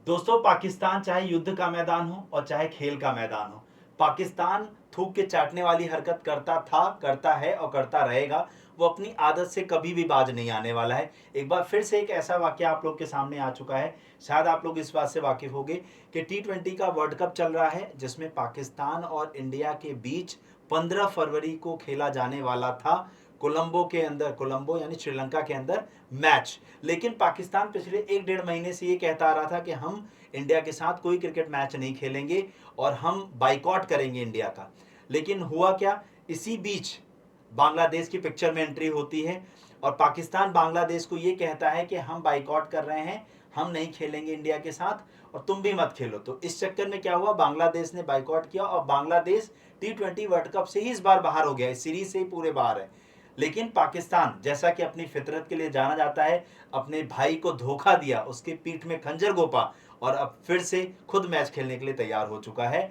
दोस्तों, पाकिस्तान चाहे युद्ध का मैदान हो और चाहे खेल का मैदान हो, पाकिस्तान थूक के चाटने वाली हरकत करता था, करता है और करता रहेगा। वो अपनी आदत से कभी भी बाज नहीं आने वाला है। एक बार फिर से एक ऐसा वाकया आप लोग के सामने आ चुका है। शायद आप लोग इस बात से वाकिफ होंगे कि T20 का वर्ल्ड कप चल रहा है, जिसमें पाकिस्तान और इंडिया के बीच 15 फरवरी को खेला जाने वाला था कोलंबो के अंदर, कोलंबो यानी श्रीलंका के अंदर मैच। लेकिन पाकिस्तान पिछले एक डेढ़ महीने से ये कहता आ रहा था कि हम इंडिया के साथ कोई क्रिकेट मैच नहीं खेलेंगे और हम बाइकॉट करेंगे इंडिया का। लेकिन हुआ क्या, इसी बीच बांग्लादेश की पिक्चर में एंट्री होती है और पाकिस्तान बांग्लादेश को ये कहता है कि हम बाइकॉट कर रहे हैं, हम नहीं खेलेंगे इंडिया के साथ और तुम भी मत खेलो। तो इस चक्कर में क्या हुआ, बांग्लादेश ने बाइकॉट किया और बांग्लादेश T20 वर्ल्ड कप से ही इस बार बाहर हो गया, इस सीरीज से ही पूरे बाहर है। लेकिन पाकिस्तान, जैसा कि अपनी फितरत के लिए जाना जाता है, अपने भाई को धोखा दिया, उसके पीठ में खंजर गोपा और अब फिर से खुद मैच खेलने के लिए तैयार हो चुका है।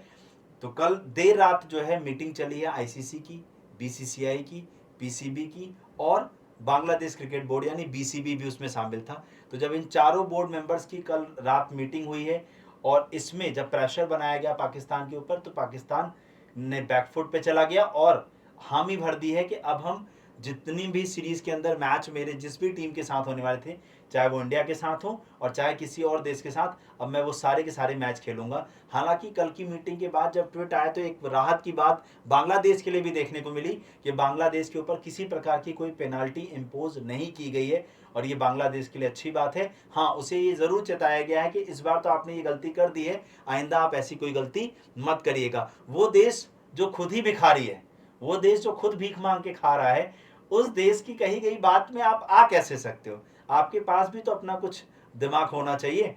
तो कल देर रात जो है मीटिंग चली है आईसीसी की, बीसीसीआई की, पीसीबी की और बांग्लादेश क्रिकेट बोर्ड यानी बीसीबी भी उसमें शामिल था। तो जब इन चारों बोर्ड मेंबर्स की कल रात मीटिंग हुई है और इसमें जब प्रेशर बनाया गया पाकिस्तान के ऊपर, तो पाकिस्तान ने बैकफुट पे चला गया और हामी भर दी है कि अब हम जितनी भी सीरीज के अंदर मैच मेरे जिस भी टीम के साथ होने वाले थे, चाहे वो इंडिया के साथ हो और चाहे किसी और देश के साथ, अब मैं वो सारे के सारे मैच खेलूंगा। हालांकि कल की मीटिंग के बाद जब ट्वीट आया तो एक राहत की बात बांग्लादेश के लिए भी देखने को मिली कि बांग्लादेश के ऊपर किसी प्रकार की कोई पेनाल्टी इंपोज नहीं की गई है और ये बांग्लादेश के लिए अच्छी बात है। हाँ, उसे ये जरूर चेताया गया है कि इस बार तो आपने ये गलती कर दी है, आइंदा आप ऐसी कोई गलती मत करिएगा। वो देश जो खुद ही भिखारी है, वो देश जो खुद भीख मांग के खा रहा है, उस देश की कही गई बात में आप आ कैसे सकते हो? आपके पास भी तो अपना कुछ दिमाग होना चाहिए।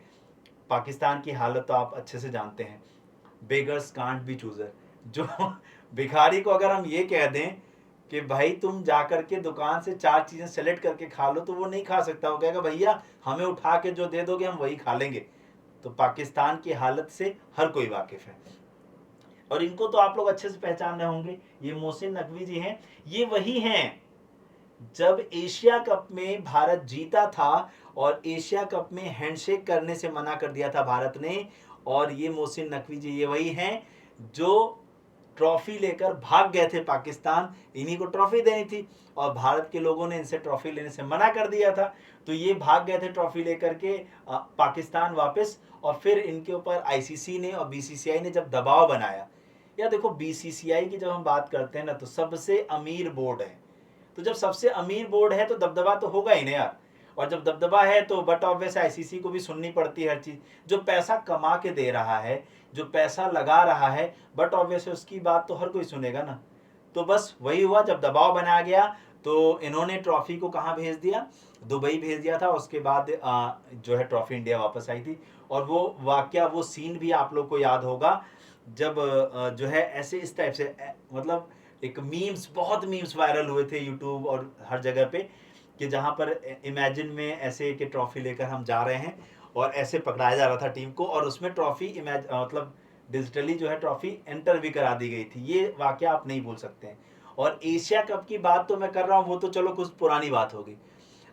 पाकिस्तान की हालत तो आप अच्छे से जानते हैं, बेगर्स कांट बी चूजर। जो भिखारी को अगर हम ये कह दें कि भाई तुम जाकर के दुकान से चार चीजें सेलेक्ट करके खा लो, तो वो नहीं खा सकता। वो कहेगा भैया हमें उठा के जो दे दोगे हम वही खा लेंगे। तो पाकिस्तान की हालत से हर कोई वाकिफ है और इनको तो आप लोग अच्छे से पहचान रहे होंगे। ये मोहसिन नकवी जी हैं, ये वही हैं जब एशिया कप में भारत जीता था और एशिया कप में हैंडशेक करने से मना कर दिया था भारत ने। और ये मोहसिन नकवी जी ये वही हैं जो ट्रॉफी लेकर भाग गए थे पाकिस्तान, इन्हीं को ट्रॉफी देनी थी और भारत के लोगों ने इनसे ट्रॉफी लेने से मना कर दिया था। तो ये भाग गए थे ट्रॉफी लेकर के पाकिस्तान वापस, और फिर इनके ऊपर आईसीसी ने और बीसीसीआई ने जब दबाव बनाया। या देखो, बीसीसीआई की जब हम बात करते हैं ना, तो सबसे अमीर बोर्ड है। तो जब सबसे अमीर बोर्ड है तो दबदबा तो होगा ही ना यार। और जब दबदबा है तो बट ऑब्वियस आईसीसी को भी सुननी पड़ती है हर चीज। जो पैसा कमा के दे रहा है, जो पैसा लगा रहा है, बट ऑब्वियस उसकी बात तो हर कोई सुनेगा ना। तो बस वही हुआ, जब दबाव बनाया गया तो इन्होंने ट्रॉफी को कहाँ भेज दिया, दुबई भेज दिया था। उसके बाद जो है ट्रॉफी इंडिया वापस आई थी। और वो वाक्य, वो सीन भी आप लोग को याद होगा जब जो है ऐसे इस टाइप से मतलब एक मीम्स, बहुत मीम्स वायरल हुए थे यूट्यूब और हर जगह पे, कि जहां पर इमेजिन में ऐसे कि ट्रॉफी लेकर हम जा रहे हैं और ऐसे पकड़ाया जा रहा था टीम को और उसमें ट्रॉफी मतलब डिजिटली जो है ट्रॉफी एंटर भी करा दी गई थी। ये वाकया आप नहीं भूल सकते हैं। और एशिया कप की बात तो मैं कर रहा हूँ, वो तो चलो कुछ पुरानी बात होगी।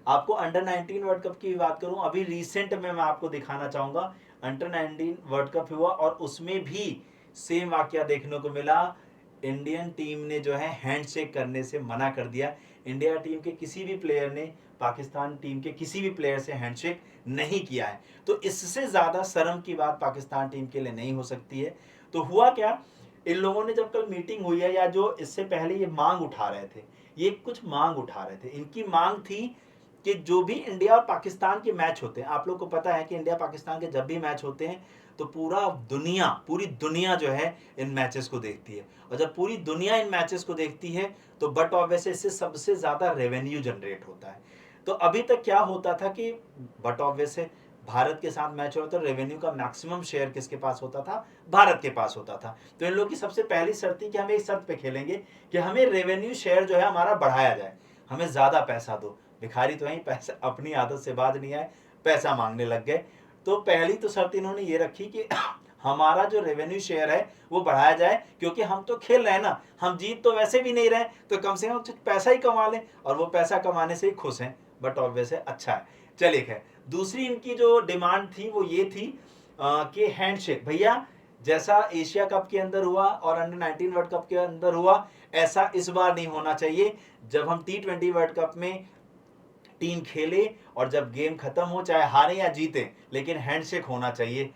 आपको अंडर 19 वर्ल्ड कप की बात करूं, अभी रिसेंट में मैं आपको दिखाना चाहूंगा। अंडर 19 वर्ल्ड कप हुआ और उसमें भी सेम वाकया देखने को मिला। इंडियन टीम ने जो है हैंडशेक करने से मना कर दिया। इंडिया टीम के किसी भी प्लेयर ने पाकिस्तान टीम के किसी भी प्लेयर से हैंडशेक नहीं किया है। तो इससे ज्यादा शर्म की बात पाकिस्तान टीम के लिए नहीं हो सकती है। तो हुआ क्या, इन लोगों ने जब कल मीटिंग हुई है, या जो इससे पहले ये मांग उठा रहे थे, ये कुछ मांग उठा रहे थे। इनकी मांग थी कि जो भी इंडिया और पाकिस्तान के मैच होते हैं, आप लोग को पता है कि इंडिया पाकिस्तान के जब भी मैच होते हैं तो पूरी दुनिया जो है इन मैचेस को देखती है। और जब पूरी दुनिया इन मैचेस को देखती है तो बट ऑब्वियसली इससे सबसे ज्यादा रेवेन्यू जनरेट होता है। तो अभी तक क्या होता था कि बट ऑब्वियस भारत के साथ मैच हो रहा था, रेवेन्यू का मैक्सिमम शेयर किसके पास होता था, भारत के पास होता था। तो इन लोगों की सबसे पहली शर्त थी कि हम एक शर्त पे खेलेंगे कि हमें रेवेन्यू शेयर जो है हमारा बढ़ाया जाए, हमें ज्यादा पैसा दो। भिखारी तो वहीं पैसा अपनी आदत से बाज नहीं आए, पैसा मांगने लग गए। तो पहली तो शर्त इन्होंने ये रखी कि हमारा जो रेवेन्यू शेयर है वो बढ़ाया जाए, क्योंकि हम तो खेल रहे हैं ना, हम जीत तो वैसे भी नहीं रहे, तो कम से कम कुछ पैसा ही कमा लें। और वो पैसा कमाने से ही खुश हैं, बट ऑब्वियस है, अच्छा है। चलिए खैर, दूसरी इनकी जो डिमांड थी वो ये थी कि हैंडशेक भैया जैसा एशिया कप के अंदर हुआ और अंडर 19 वर्ल्ड कप के अंदर हुआ, ऐसा इस बार नहीं होना चाहिए। जब हम T20 वर्ल्ड कप में टीम खेले और जब गेम खत्म हो, चाहे हारे या जीते, लेकिन हैंडशेक होना चाहिए।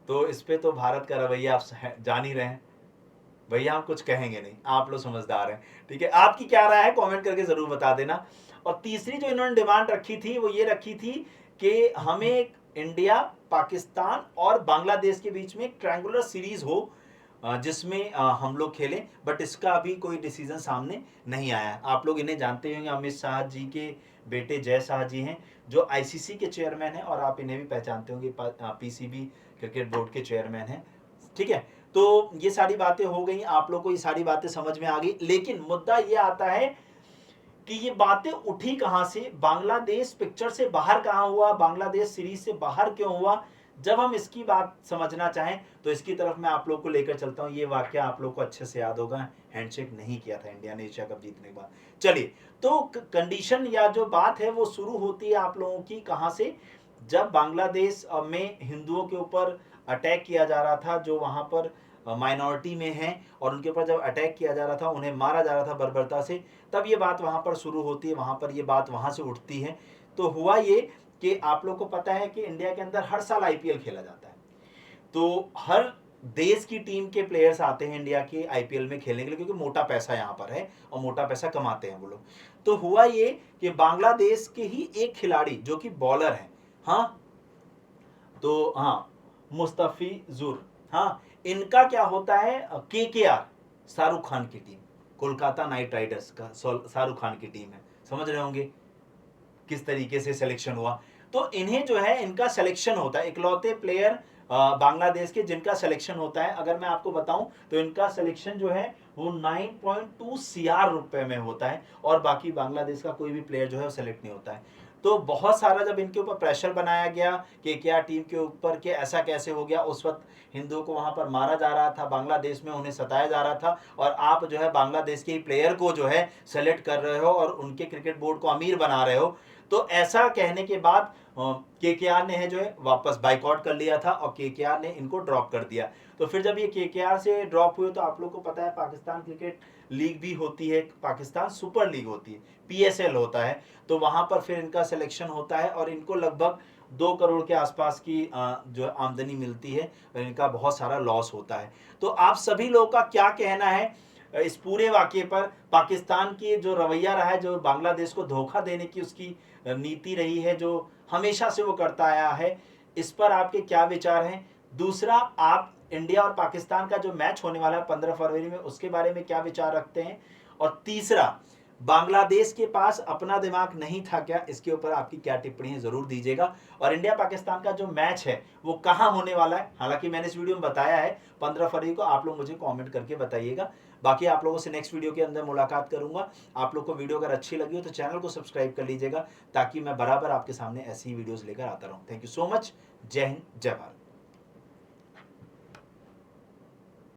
तो इस पे तो भारत का रवैया आप जान ही रहे हैं भैया, हम कुछ कहेंगे नहीं, आप लोग समझदार हैं। ठीक है, आपकी क्या राय है कमेंट करके जरूर बता देना। और तीसरी जो इन्होंने डिमांड रखी थी वो ये रखी थी कि हमें इंडिया, पाकिस्तान और बांग्लादेश के बीच में ट्रायंगुलर सीरीज हो जिसमें हम लोग खेलें, बट इसका अभी कोई डिसीजन सामने नहीं आया। आप लोग इन्हें जानते होंगे, अमित शाह जी के बेटे जय शाह जी हैं जो आईसीसी के चेयरमैन हैं, और आप इन्हें भी पहचानते होंगे, पीसीबी क्रिकेट बोर्ड के चेयरमैन हैं। ठीक है, तो ये सारी बातें हो गई, आप लोग को ये सारी बातें समझ में आ गई। लेकिन मुद्दा ये आता है कि ये बातें उठी कहां से, बांग्लादेश पिक्चर से बाहर कहां हुआ, बांग्लादेश सीरीज से बाहर क्यों हुआ। जब हम इसकी बात समझना चाहें तो इसकी तरफ मैं आप लोग को लेकर चलता हूं। ये वाकया आप लोग को अच्छे से याद होगा, हैंडशेक नहीं किया था इंडिया ने एशिया कप जीतने के बाद। चलिए, तो कंडीशन या जो बात है वो शुरू होती है आप लोगों की कहां से, जब बांग्लादेश में हिंदुओं के ऊपर अटैक किया जा रहा था, जो वहां पर माइनॉरिटी में हैं, और उनके ऊपर जब अटैक किया जा रहा था, उन्हें मारा जा रहा था बर्बरता से, तब ये बात वहां पर शुरू होती है, वहां पर ये बात वहां से उठती है। तो हुआ ये कि आप लोग को पता है कि इंडिया के अंदर हर साल आईपीएल खेला जाता है, तो हर देश की टीम के प्लेयर्स आते हैं इंडिया के आईपीएल में खेलने के लिए, क्योंकि मोटा पैसा यहाँ पर है और मोटा पैसा कमाते हैं वो लोग। तो हुआ ये कि बांग्लादेश के ही एक खिलाड़ी जो कि बॉलर है, हाँ, तो हाँ, मुस्तफिजुर, हाँ, इनका क्या होता है, केकेआर शाहरुख खान की टीम, कोलकाता नाइट राइडर्स का शाहरुख खान की टीम है, समझ रहे होंगे किस तरीके से सिलेक्शन हुआ। तो इन्हें जो है, इनका सिलेक्शन होता है, इकलौते प्लेयर बांग्लादेश के जिनका सिलेक्शन होता है। अगर मैं आपको बताऊं तो इनका सिलेक्शन जो है वो 9.2 सीआर रुपए में होता है, और बाकी बांग्लादेश का कोई भी प्लेयर जो है वो सिलेक्ट नहीं होता है। तो बहुत सारा जब इनके ऊपर प्रेशर बनाया गया कि क्या टीम के ऊपर कि ऐसा कैसे हो गया, उस वक्त हिंदुओं को वहां पर मारा जा रहा था, बांग्लादेश में उन्हें सताया जा रहा था, और आप जो है बांग्लादेश के प्लेयर को जो है सेलेक्ट कर रहे हो और उनके क्रिकेट बोर्ड को अमीर बना रहे हो। तो ऐसा कहने के बाद केकेआर ने है जो है वापस बाइकआउट कर लिया था, और केकेआर ने इनको ड्रॉप कर दिया। तो फिर जब ये केकेआर से ड्रॉप हुए तो आप लोग को पता है पाकिस्तान क्रिकेट लीग भी होती है, पाकिस्तान सुपर लीग होती है, पीएसएल होता है, तो वहां पर फिर इनका सिलेक्शन होता है, और इनको लगभग 2 करोड़ के आसपास की जो आमदनी मिलती है, और इनका बहुत सारा लॉस होता है। तो आप सभी लोगों का क्या कहना है इस पूरे वाकये पर, पाकिस्तान की जो रवैया रहा है, जो बांग्लादेश को धोखा देने की उसकी नीति रही है, जो हमेशा से वो करता आया है, इस पर आपके क्या विचार हैं। दूसरा, आप इंडिया और पाकिस्तान का जो मैच होने वाला है 15 फरवरी में, उसके बारे में क्या विचार रखते हैं। और तीसरा, बांग्लादेश के पास अपना दिमाग नहीं था क्या, इसके ऊपर आपकी क्या टिप्पणी है जरूर दीजिएगा। और इंडिया पाकिस्तान का जो मैच है वो कहां होने वाला है, हालांकि मैंने इस वीडियो में बताया है 15 फरवरी को, आप लोग मुझे कमेंट करके बताइएगा। बाकी आप लोगों से नेक्स्ट वीडियो के अंदर मुलाकात करूंगा। आप लोग को वीडियो अगर अच्छी लगी हो तो चैनल को सब्सक्राइब कर लीजिएगा, ताकि मैं बराबर आपके सामने ऐसी ही वीडियोस लेकर आता रहूं। Thank you so much. जय हिंद, जय भारत।